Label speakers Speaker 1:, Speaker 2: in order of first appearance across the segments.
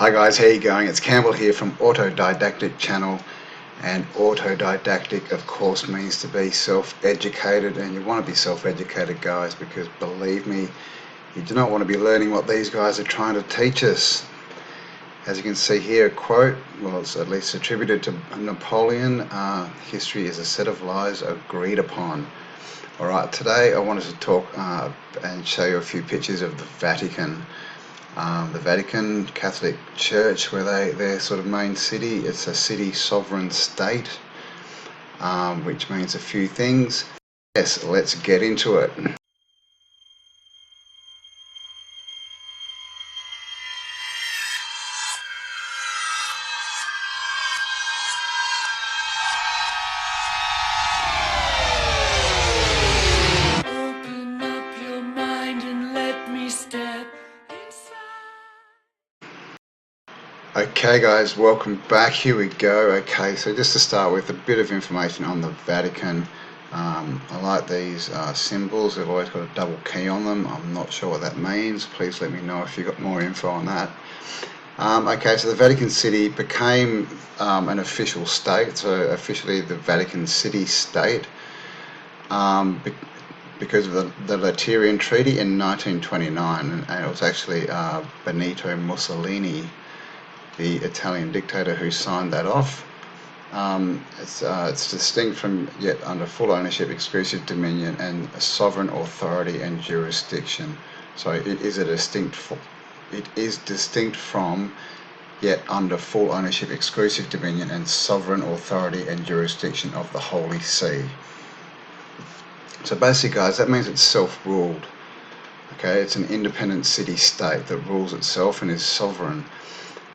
Speaker 1: Hi guys, how you going? It's Campbell here from Autodidactic channel, and Autodidactic of course means to be self-educated, and you want to be self-educated guys, because believe me, you do not want to be learning what these guys are trying to teach us. As you can see here, a quote, well, it's at least attributed to Napoleon, history is a set of lies agreed upon. Alright, today I wanted to talk and show you a few pictures of the Vatican. The Vatican Catholic Church, where their sort of main city, it's a city sovereign state, which means a few things. Yes, let's get into it.
Speaker 2: Open up your mind and let me step inside.
Speaker 1: Okay guys, welcome back. Here we go. Okay, so just to start with a bit of information on the Vatican. I like these symbols. They've always got a double key on them. I'm not sure what that means. Please let me know if you've got more info on that. Okay, so the Vatican City became an official state, so officially the Vatican City State, because of the Lateran Treaty in 1929, and it was actually Benito Mussolini, the Italian dictator, who signed that off. It's distinct from, yet under full ownership, exclusive dominion, and sovereign authority and jurisdiction. So it is distinct from, yet under full ownership, exclusive dominion, and sovereign authority and jurisdiction of the Holy See. So basically, guys, that means it's self-ruled. Okay, it's an independent city-state that rules itself and is sovereign.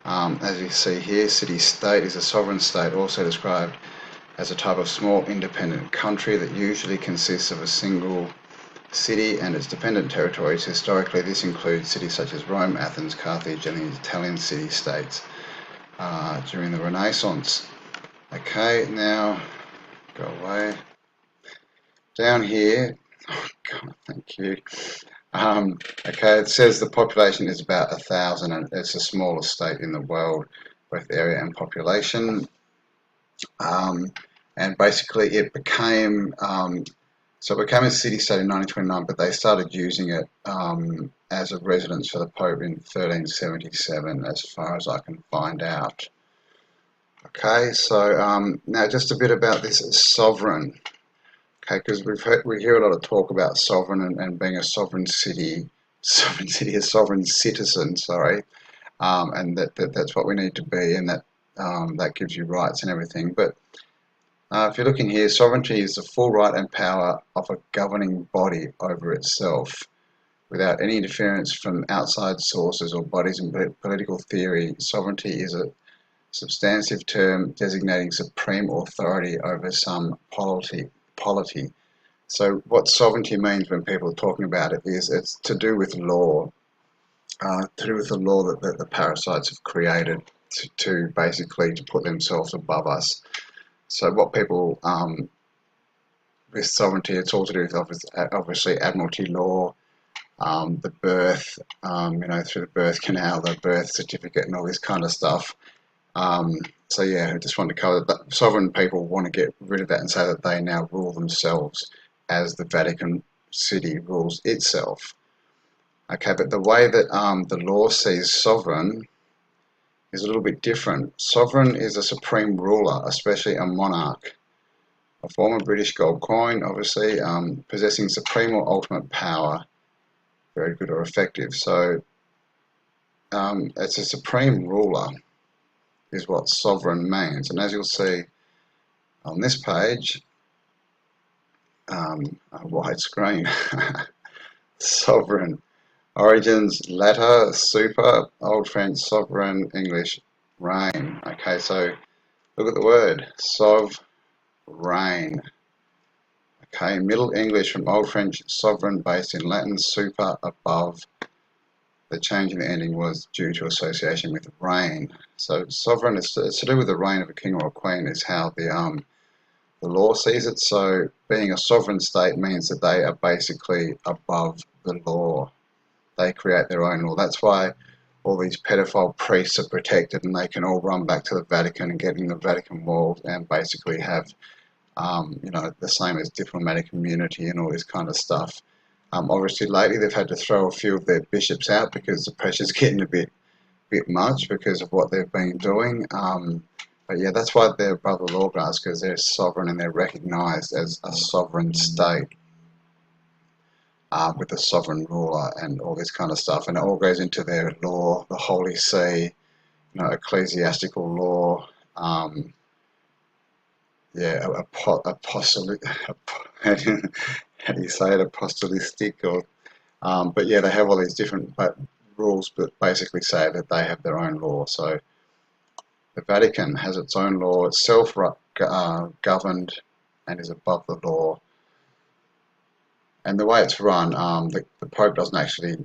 Speaker 1: As you see here, city-state is a sovereign state, also described as a type of small independent country that usually consists of a single city and its dependent territories. Historically, this includes cities such as Rome, Athens, Carthage, and the Italian city-states during the Renaissance. Okay, now go away. Down here, oh God, thank you. Okay, it says the population is about 1,000, and it's the smallest state in the world, both area and population. And basically, it became so it became a city-state in 1929, but they started using it as a residence for the Pope in 1377, as far as I can find out. Okay, so now just a bit about this sovereign. Okay, because we hear a lot of talk about sovereign and being a sovereign citizen, sorry, and that's what we need to be, and that gives you rights and everything. But if you're looking here, sovereignty is the full right and power of a governing body over itself, without any interference from outside sources or bodies in political theory. Sovereignty is a substantive term designating supreme authority over some polity. So what sovereignty means when people are talking about it is it's to do with law, that the parasites have created to basically to put themselves above us. So what people, with sovereignty, it's all to do with obviously admiralty law, the birth, through the birth canal, the birth certificate and all this kind of stuff. So yeah, I just wanted to cover that. Sovereign people want to get rid of that and say that they now rule themselves, as the Vatican City rules itself. Okay, but the way that the law sees sovereign is a little bit different. Sovereign is a supreme ruler, especially a monarch. A former British gold coin, obviously, possessing supreme or ultimate power. Very good or effective. So it's a supreme ruler is what sovereign means. And as you'll see on this page, a wide screen, sovereign. Origins, latter, super, Old French, sovereign, English, reign. Okay, so look at the word, reign. Okay, Middle English from Old French, sovereign, based in Latin, super, above. The change in the ending was due to association with reign. So sovereign, it's to do with the reign of a king or a queen, is how the law sees it. So being a sovereign state means that they are basically above the law. They create their own law. That's why all these pedophile priests are protected and they can all run back to the Vatican and get in the Vatican walls and basically have, you know, the same as diplomatic immunity and all this kind of stuff. Obviously, lately they've had to throw a few of their bishops out because the pressure's getting a bit much because of what they've been doing. But yeah, that's why they're above the law, guys, because they're sovereign and they're recognised as a sovereign state with a sovereign ruler and all this kind of stuff. And it all goes into their law, the Holy See, you know, ecclesiastical law. Yeah, apostolic. How do you say it? Apostolistic, or but yeah, they have all these different rules, but basically say that they have their own law. So the Vatican has its own law, it's self-governed and is above the law. And the way it's run, the Pope doesn't actually,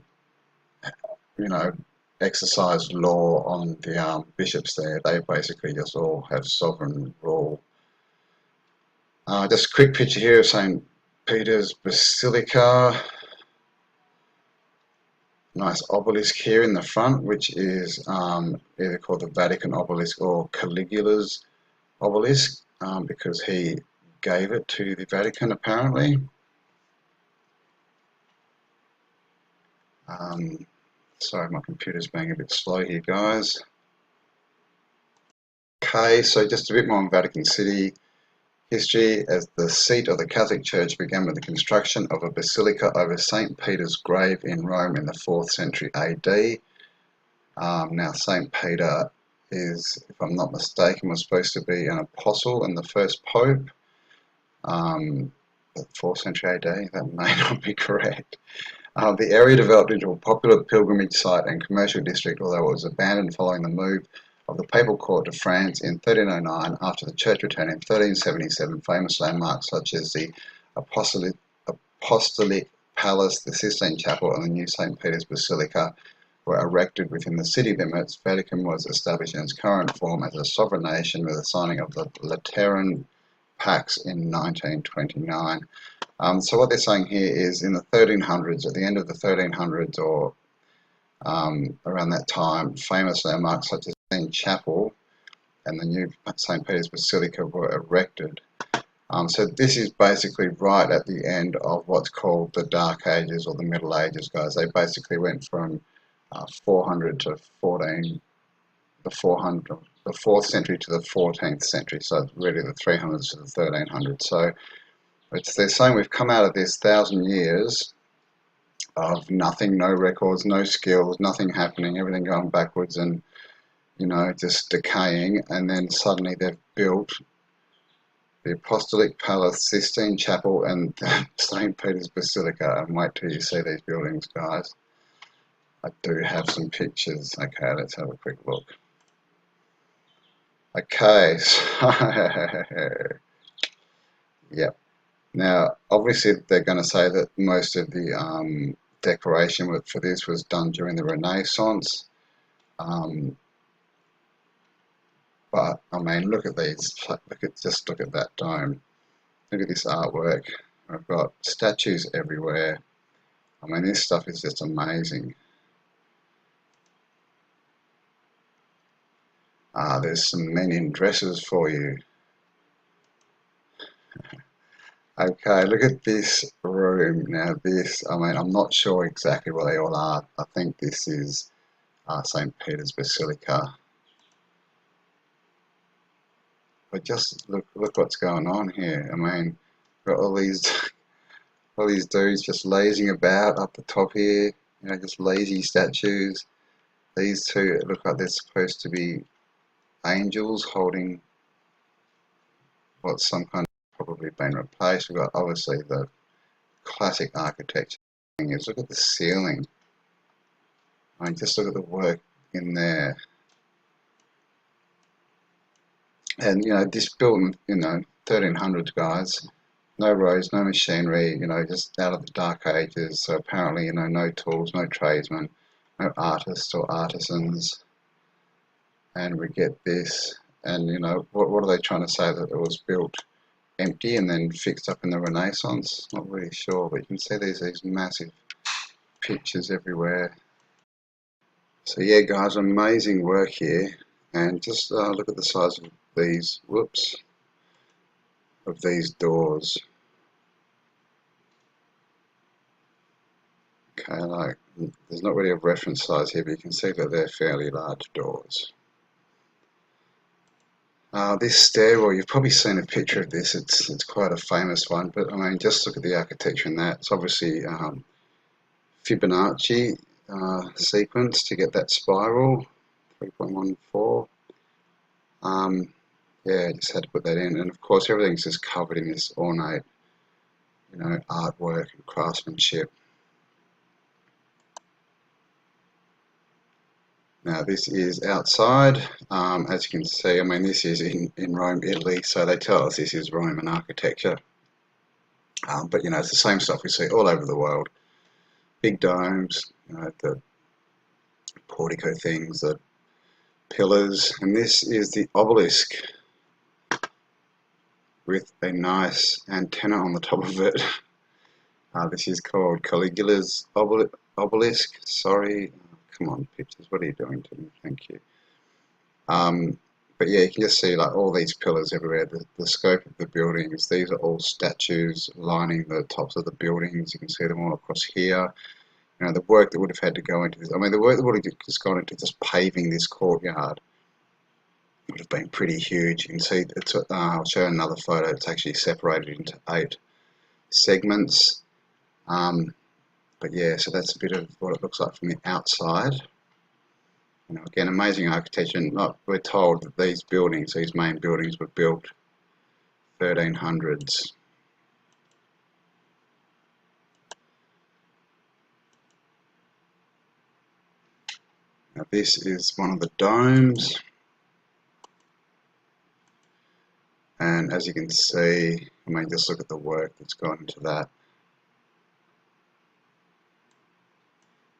Speaker 1: you know, exercise law on the bishops there. They basically just all have sovereign rule. Just a quick picture here of St. Peter's Basilica. Nice obelisk here in the front, which is either called the Vatican obelisk or Caligula's obelisk, because he gave it to the Vatican apparently. Sorry, my computer's being a bit slow here, guys. Okay, so just a bit more on Vatican City history. As the seat of the Catholic Church began with the construction of a basilica over St. Peter's grave in Rome in the 4th century AD. Now, St. Peter is, if I'm not mistaken, was supposed to be an apostle and the first pope. 4th century AD, that may not be correct. The area developed into a popular pilgrimage site and commercial district, although it was abandoned following the move of the papal court to France in 1309 after the church returned in 1377. Famous landmarks such as the Apostolic Palace, the Sistine Chapel and the new St. Peter's Basilica were erected within the city limits. Vatican was established in its current form as a sovereign nation with the signing of the Lateran Pax in 1929. So what they're saying here is in the 1300s, at the end of the 1300s or around that time, famous landmarks such as the Sistine Chapel and the new St. Peter's Basilica were erected. So this is basically right at the end of what's called the Dark Ages or the Middle Ages, guys. They basically went from 400 to the 4th century to the 14th century. So it's really the 300s to the 1300s. So they're saying we've come out of this 1,000 years of nothing, no records, no skills, nothing happening, everything going backwards and, you know, just decaying. And then suddenly they've built the Apostolic Palace, Sistine Chapel and St. Peter's Basilica. And wait till you see these buildings, guys. I do have some pictures. Okay, let's have a quick look. Okay, so yep. Now, obviously, they're going to say that most of the decoration for this was done during the Renaissance. But I mean, look at these. Just look at that dome. Look at this artwork. I've got statues everywhere. I mean, this stuff is just amazing. There's some men in dresses for you. Okay, look at this room. Now this, I mean, I'm not sure exactly what they all are. I think this is St. Peter's Basilica. But just look what's going on here. I mean, got all these dudes just lazing about up the top here. You know, just lazy statues. These two look like they're supposed to be angels holding what's some kind of probably been replaced. We've got obviously the classic architecture. Look at the ceiling. I mean, just look at the work in there. And, you know, this building, you know, 1300s, guys. No roads, no machinery, you know, just out of the dark ages. So apparently, you know, no tools, no tradesmen, no artists or artisans. And we get this. And, you know, what are they trying to say? That it was built empty and then fixed up in the Renaissance? Not really sure, but you can see these massive pictures everywhere. So yeah, guys, amazing work here, and just look at the size of these. Whoops, of these doors. Okay, like there's not really a reference size here, but you can see that they're fairly large doors. This stairwell, you've probably seen a picture of this. It's quite a famous one, but I mean, just look at the architecture in that. It's obviously Fibonacci sequence to get that spiral, 3.14. Yeah, just had to put that in, and of course everything's just covered in this ornate, artwork and craftsmanship. Now this is outside, as you can see. I mean, this is in Rome, Italy, so they tell us this is Roman architecture. But it's the same stuff we see all over the world. Big domes, the portico things, the pillars, and this is the obelisk with a nice antenna on the top of it. This is called Caligula's obelisk. Sorry, come on, pictures, what are you doing to me? Thank you. But yeah, you can just see like all these pillars everywhere. The scope of the buildings. These are all statues lining the tops of the buildings. You can see them all across here. The work that would have had to go into this. I mean, the work that would have just gone into just paving this courtyard would have been pretty huge. You can see it's. I'll show another photo. It's actually separated into 8 segments. But yeah, so that's a bit of what it looks like from the outside. Again, amazing architecture. And we're told that these main buildings, were built 1300s. Now this is one of the domes, and as you can see, I mean, just look at the work that's gone into that.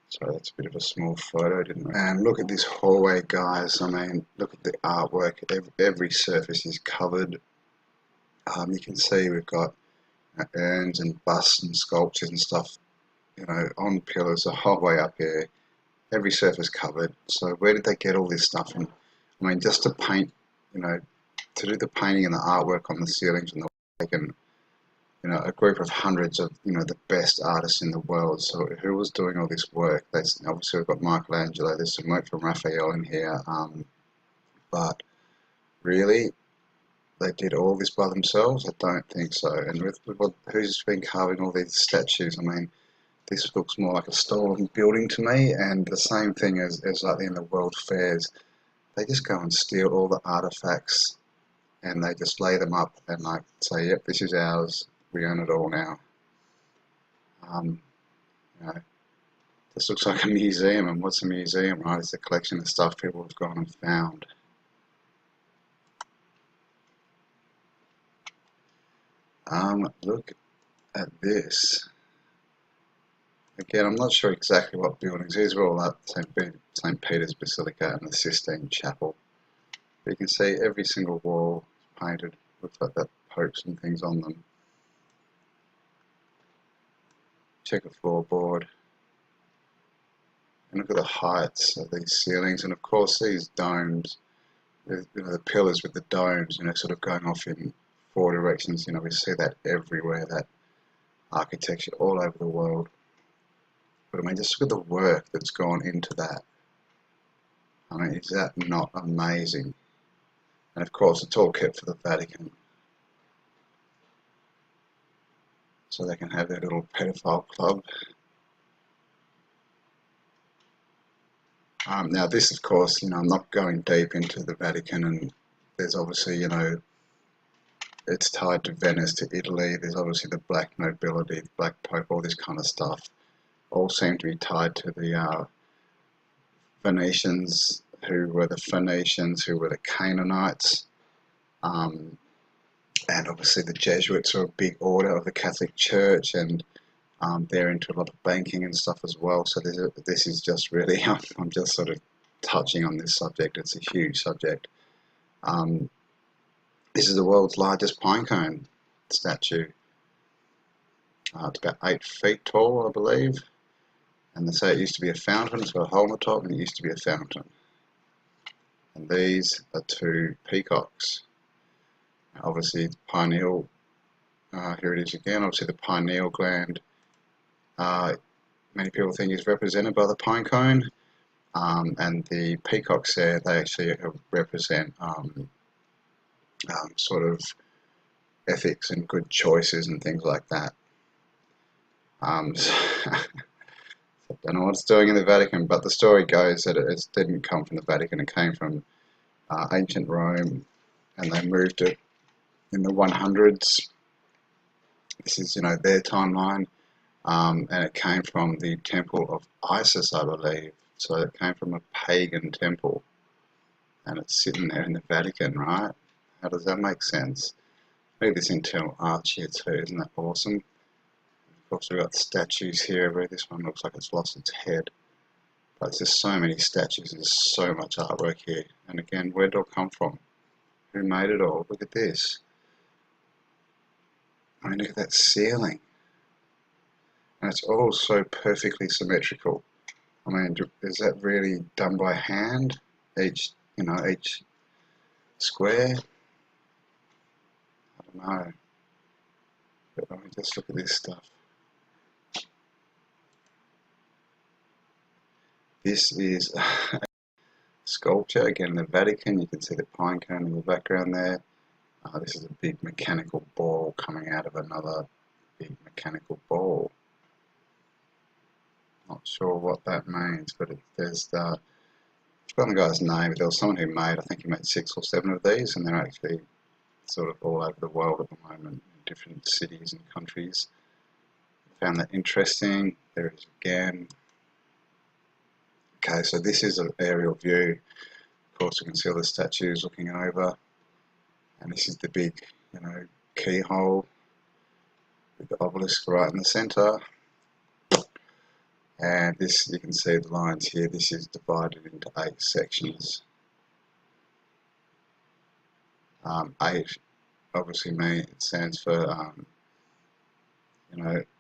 Speaker 1: So that's a bit of a small photo, didn't I? And look at this hallway, guys. I mean, look at the artwork. Every surface is covered. You can see we've got urns and busts and sculptures and stuff, on pillars the whole way up here. Every surface covered. So where did they get all this stuff from? I mean, just to paint, to do the painting and the artwork on the ceilings and the Vatican, a group of hundreds of, the best artists in the world. So who was doing all this work? That's obviously we've got Michelangelo. There's some work from Raphael in here, but really, they did all this by themselves? I don't think so. And with who's been carving all these statues? I mean, this looks more like a stolen building to me, and the same thing as like in the world fairs. They just go and steal all the artifacts and they just lay them up and like say, yep, this is ours, we own it all now. Um, this looks like a museum, and what's a museum, right? It's a collection of stuff people have gone and found. Look at this. Again, I'm not sure exactly what buildings. These are all at St. Peter's Basilica and the Sistine Chapel. But you can see every single wall is painted with like that popes and things on them. Check a floorboard. And look at the heights of these ceilings, and of course these domes, the pillars with the domes, sort of going off in 4 directions. We see that everywhere, that architecture all over the world. But I mean, just look at the work that's gone into that. I mean, is that not amazing? And of course, it's all kept for the Vatican, so they can have their little pedophile club. Now this, of course, I'm not going deep into the Vatican, and there's obviously, it's tied to Venice, to Italy. There's obviously the black nobility, the black pope, all this kind of stuff. All seem to be tied to the Venetians, who were the Canaanites, and obviously the Jesuits are a big order of the Catholic Church, and they're into a lot of banking and stuff as well. So this is just really, I'm just sort of touching on this subject. It's a huge subject. This is the world's largest pinecone statue. It's about 8 feet tall, I believe. And they say it used to be a fountain. It's got a hole in the top, and it used to be a fountain. And these are two peacocks. Obviously, pineal. Here it is again. Obviously, the pineal gland. Many people think is represented by the pine cone. And the peacocks there, they actually represent sort of ethics and good choices and things like that. So I don't know what it's doing in the Vatican, but the story goes that it didn't come from the Vatican. It came from ancient Rome, and they moved it in the 100s. This is, their timeline, and it came from the temple of Isis, I believe. So it came from a pagan temple, and it's sitting there in the Vatican, right? How does that make sense? Look at this internal arch here too, isn't that awesome? Of course, we've got statues here everywhere. This one looks like it's lost its head. But there's just so many statues, there's so much artwork here. And again, where did it all come from? Who made it all? Look at this. I mean, look at that ceiling. And it's all so perfectly symmetrical. I mean, is that really done by hand? Each square? I don't know. But I mean, just look at this stuff. This is sculpture, again in the Vatican. You can see the pine cone in the background there. This is a big mechanical ball coming out of another big mechanical ball. Not sure what that means, but there's I've forgotten the guy's name, but there was someone who made, I think he made 6 or 7 of these, and they're actually sort of all over the world at the moment, in different cities and countries. I found that interesting. There it is again. Okay, so this is an aerial view. Of course, you can see all the statues looking over, and this is the big, keyhole with the obelisk right in the centre. And this, you can see the lines here. This is divided into 8 sections. 8 obviously it stands for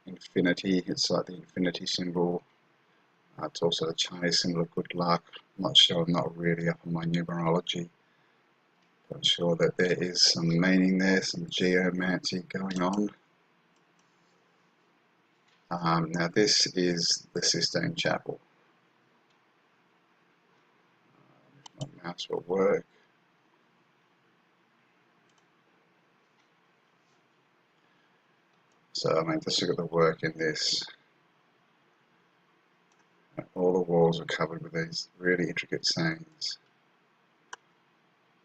Speaker 1: infinity. It's like the infinity symbol. It's also the Chinese symbol of good luck. I'm not sure, I'm not really up on my numerology. But I'm sure that there is some meaning there, some geomancy going on. Now this is the Sistine Chapel. My mouse will work. So I mean, just look at the work in this. All the walls are covered with these really intricate scenes.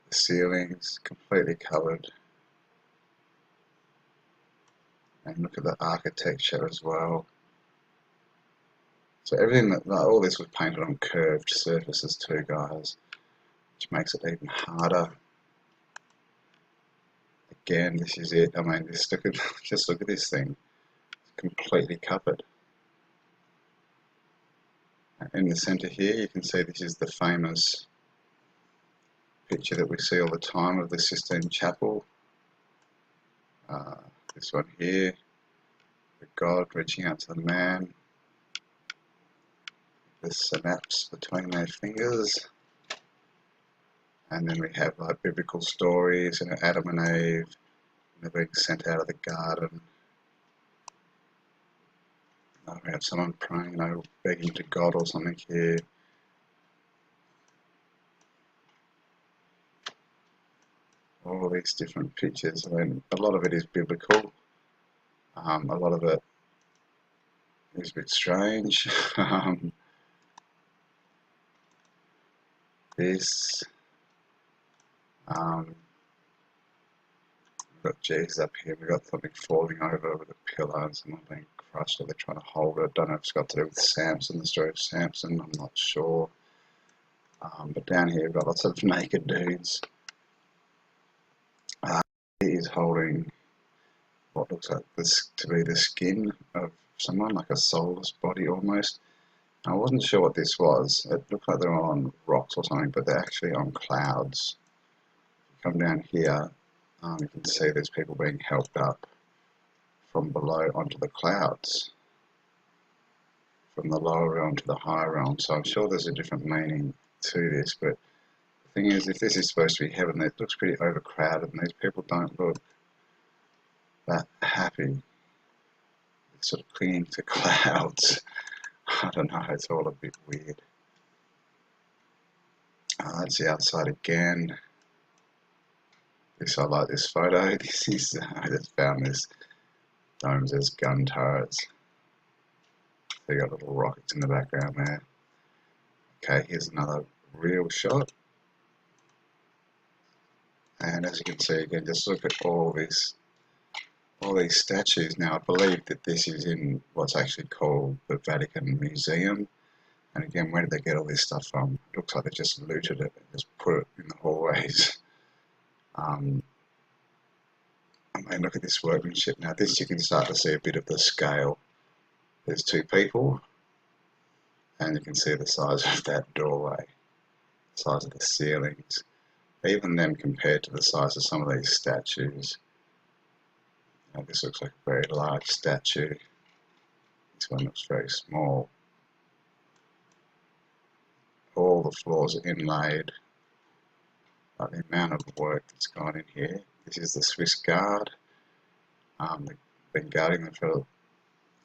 Speaker 1: The ceilings completely covered. And look at the architecture as well. So everything all this was painted on curved surfaces too, guys, which makes it even harder. Again, this is it. I mean, just look at this thing. It's completely covered. In the centre here, you can see this is the famous picture that we see all the time of the Sistine Chapel. This one here, the God reaching out to the man, the synapse between their fingers. And then we have like biblical stories, Adam and Eve, they're being sent out of the garden. We have someone praying, begging to God or something here. All these different pictures. I mean, a lot of it is biblical. A lot of it is a bit strange. This. We've got Jesus up here. We've got something falling over with a pillar and someone being crushed, or they're trying to hold it. I don't know if it's got to do with Samson, the story of Samson. I'm not sure. But down here we've got lots of naked dudes. He is holding what looks like this to be the skin of someone, like a soulless body almost. I wasn't sure what this was. It looked like they were on rocks or something, but they're actually on clouds. If you come down here, you can see there's people being helped up from below onto the clouds. from the lower realm to the higher realm. So I'm sure there's a different meaning to this, but the thing is, if this is supposed to be heaven, it looks pretty overcrowded, and these people don't look that happy. They're sort of clinging to clouds. I don't know, it's all a bit weird. That's the outside again. I like this photo. This is, I just found this. Domes as gun turrets. They got little rockets in the background there. Okay, here's another real shot. And as you can see again, just look at all these statues. Now I believe that this is in what's actually called the Vatican Museum. And again, where did they get all this stuff from? It looks like they just looted it and just put it in the hallways. I mean, look at this workmanship. Now this, you can start to see a bit of the scale. There's two people, and you can see the size of that doorway, the size of the ceilings, even them compared to the size of some of these statues. Now, this looks like a very large statue. This one looks very small. All the floors are inlaid. Like the amount of work that's gone in here. This is the Swiss Guard. They've been guarding them for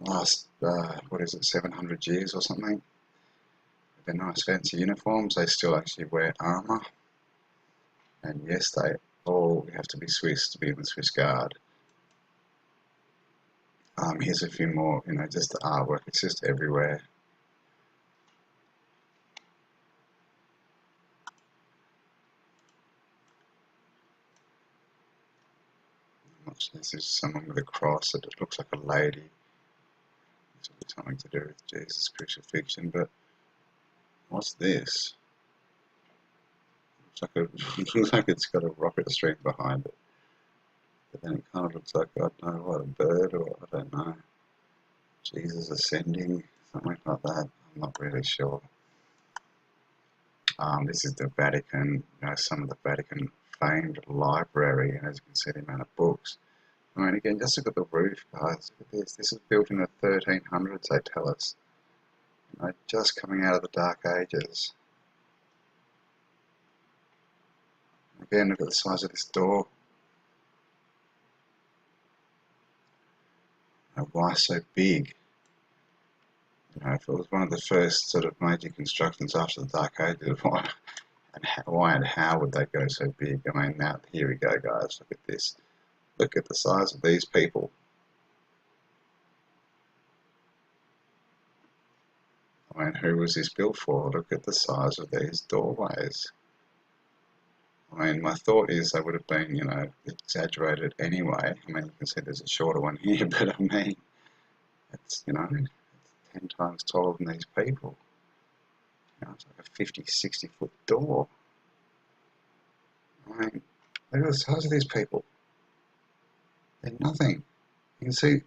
Speaker 1: the last, 700 years or something. They're nice fancy uniforms. They still actually wear armour. And yes, they all have to be Swiss to be in the Swiss Guard. Here's a few more, just the artwork. It's just everywhere. This is someone with a cross. It looks like a lady. This will be something to do with Jesus' crucifixion, but what's this? Looks like it's got a rocket string behind it. But then it kind of looks like, I don't know what, a bird, or I don't know. Jesus ascending, something like that. I'm not really sure. This is the Vatican, some of the Vatican famed library, and as you can see, the amount of books. I mean, again, just look at the roof, guys. Look at this. This is built in the 1300s, they tell us. Just coming out of the Dark Ages. Again, look at the size of this door. Why so big? If it was one of the first sort of major constructions after the Dark Ages, why and how would they go so big? I mean, now, here we go, guys. Look at this. Look at the size of these people. I mean, who was this built for? Look at the size of these doorways. I mean, my thought is they would have been, exaggerated anyway. I mean, you can see there's a shorter one here, but I mean, it's, it's 10 times taller than these people. It's like a 50, 60-foot door. I mean, look at the size of these people. They're nothing. You can see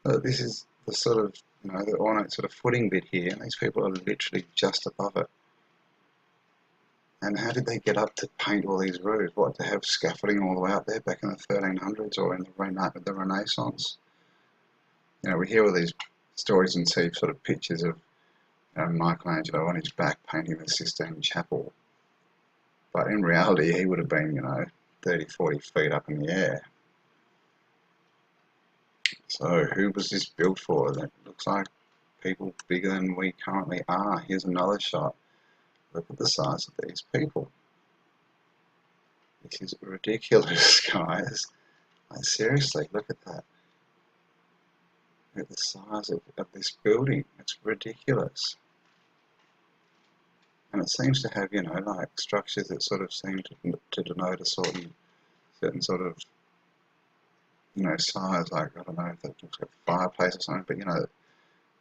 Speaker 1: this is the sort of, the ornate sort of footing bit here, and these people are literally just above it. And how did they get up to paint all these roofs? What, to have scaffolding all the way up there back in the 1300s or in the Renaissance? We hear all these stories and see sort of pictures of Michelangelo on his back painting the Sistine Chapel. But in reality, he would have been, 30, 40 feet up in the air. So who was this built for? That looks like people bigger than we currently are. Here's another shot. Look at the size of these people. This is ridiculous, guys. Like, seriously, look at that. Look at the size of this building. It's ridiculous. And it seems to have, like structures that sort of seem to denote a certain sort of, size. Like, I don't know if that looks like a fireplace or something, but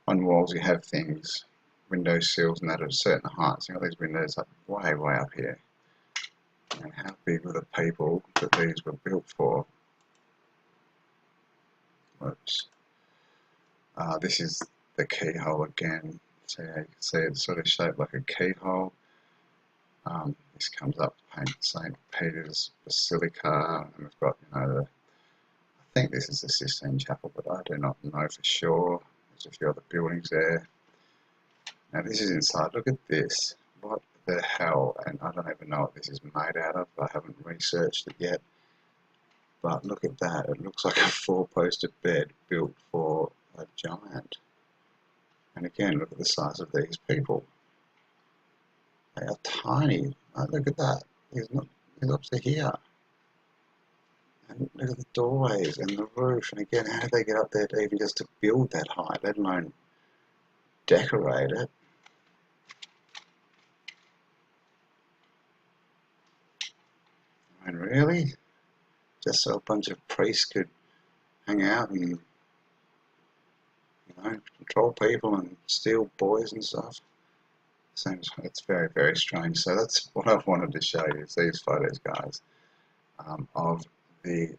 Speaker 1: on walls you have things, window sills and that at a certain height. So you got these windows like way, way up here. And how big were the people that these were built for? Whoops. This is the keyhole again. So you can see it's sort of shaped like a keyhole. This comes up to paint St. Peter's Basilica, and we've got, I think this is the Sistine Chapel, but I do not know for sure. There's a few other buildings there. Now this is inside. Look at this. What the hell? And I don't even know what this is made out of. I haven't researched it yet. But look at that. It looks like a four-posted bed built for a giant. And again, look at the size of these people. They are tiny. Oh, look at that. He's up to here. And look at the doorways and the roof. And again, how did they get up there to even just to build that high, let alone decorate it? I mean, really? Just so a bunch of priests could hang out and, you know, control people and steal boys and stuff. It's very, very strange. So that's what I wanted to show you, is these photos, guys, of the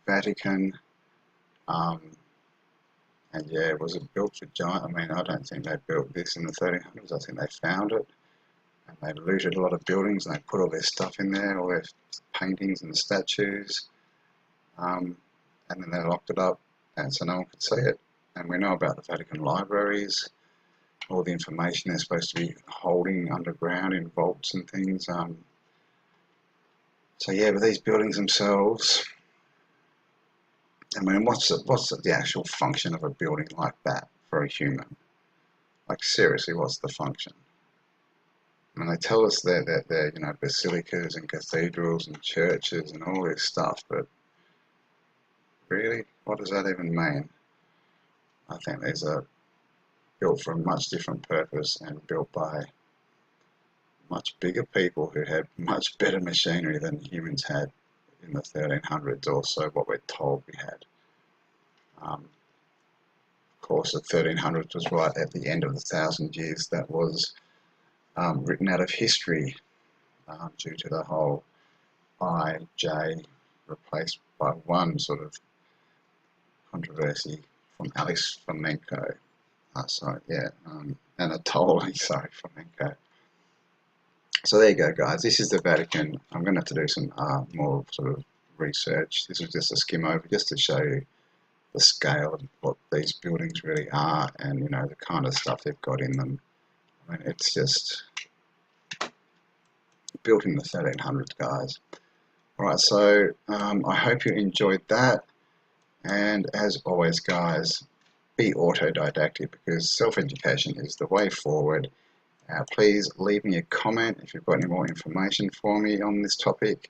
Speaker 1: Vatican. And yeah, was it built for giant? I mean, I don't think they built this in the 1300s. I think they found it and they looted a lot of buildings and they put all their stuff in there, all their paintings and statues, and then they locked it up and so no one could see it. And we know about the Vatican libraries, all the information they're supposed to be holding underground in vaults and things. So yeah, but these buildings themselves, I mean, what's the actual function of a building like that for a human? Like seriously, what's the function? I mean, they tell us they're you know, basilicas and cathedrals and churches and all this stuff, but really, what does that even mean? I think these are built for a much different purpose and built by much bigger people who had much better machinery than humans had in the 1300s, or so what we're told we had. Of course, the 1300s was right at the end of the 1,000 years that was written out of history due to the whole I-J replaced by one sort of controversy from Alice Flamenco. Anatoly, Flamenco. So there you go, guys. This is the Vatican. I'm going to have to do some more sort of research. This is just a skim over, just to show you the scale of what these buildings really are, and you know, the kind of stuff they've got in them. I mean, it's just built in the 1300s, guys. Alright, so I hope you enjoyed that, and as always, guys, be autodidactic, because self-education is the way forward. Please leave me a comment if you've got any more information for me on this topic.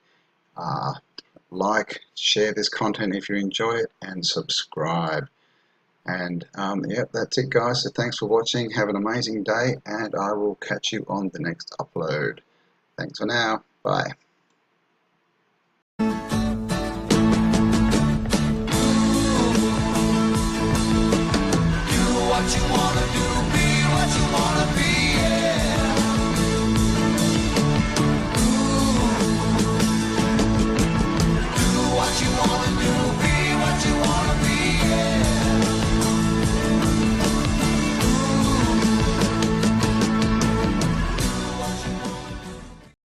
Speaker 1: Like, share this content if you enjoy it, and subscribe. And yep, that's it, guys. So thanks for watching. Have an amazing day, and I will catch you on the next upload. Thanks for now. Bye.
Speaker 2: What you want.